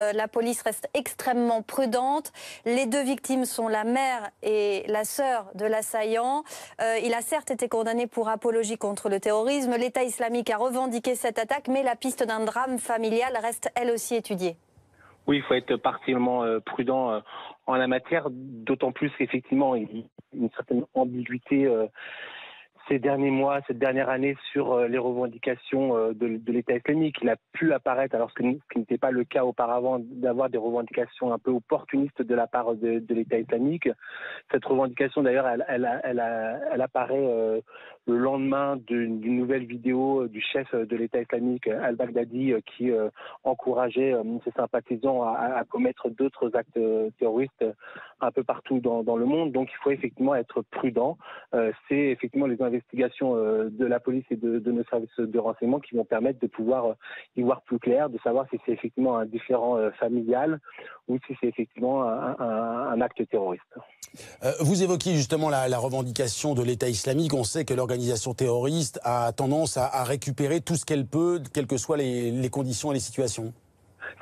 La police reste extrêmement prudente. Les deux victimes sont la mère et la sœur de l'assaillant. Il a certes été condamné pour apologie contre le terrorisme. L'État islamique a revendiqué cette attaque, mais la piste d'un drame familial reste elle aussi étudiée. Oui, il faut être particulièrement prudent en la matière, d'autant plus qu'effectivement, il y a une certaine ambiguïté ces derniers mois, cette dernière année sur les revendications de l'État islamique. Il a pu apparaître, alors ce qui n'était pas le cas auparavant, d'avoir des revendications un peu opportunistes de la part de l'État islamique. Cette revendication, d'ailleurs, elle apparaît le lendemain d'une nouvelle vidéo du chef de l'État islamique, al-Baghdadi, qui encourageait ses sympathisants à commettre d'autres actes terroristes un peu partout dans le monde. Donc il faut effectivement être prudent. C'est effectivement les investigations de la police et de nos services de renseignement qui vont permettre de pouvoir y voir plus clair, de savoir si c'est effectivement un différend familial ou si c'est effectivement un acte terroriste. Vous évoquiez justement la revendication de l'État islamique. On sait que l'organisation terroriste a tendance à récupérer tout ce qu'elle peut, quelles que soient les conditions et les situations.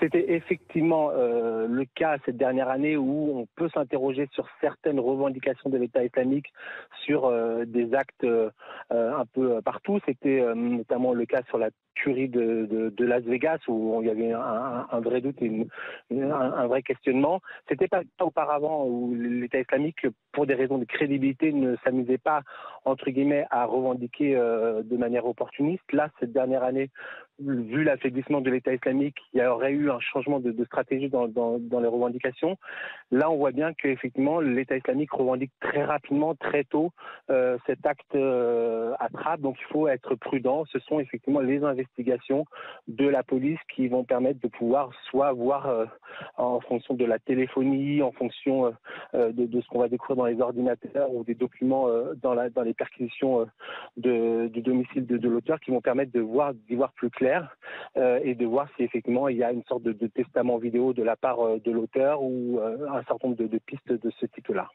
C'était effectivement le cas cette dernière année où on peut s'interroger sur certaines revendications de l'État islamique, sur des actes un peu partout. C'était notamment le cas sur la tuerie de Las Vegas où il y avait un vrai doute et un vrai questionnement. C'était pas le cas auparavant où l'État islamique, pour des raisons de crédibilité, ne s'amusait pas entre guillemets à revendiquer de manière opportuniste. Là, cette dernière année, vu l'affaiblissement de l'État islamique, il y aurait eu un changement de stratégie dans les revendications. Là, on voit bien qu'effectivement, l'État islamique revendique très rapidement, très tôt, cet acte attrape. Donc, il faut être prudent. Ce sont effectivement les investigations de la police qui vont permettre de pouvoir soit voir en fonction de la téléphonie, en fonction de ce qu'on va découvrir dans les ordinateurs ou des documents dans les perquisitions du domicile de l'auteur qui vont permettre d'y voir plus clair et de voir si effectivement il y a une sorte de testament vidéo de la part de l'auteur ou un certain nombre de pistes de ce type-là.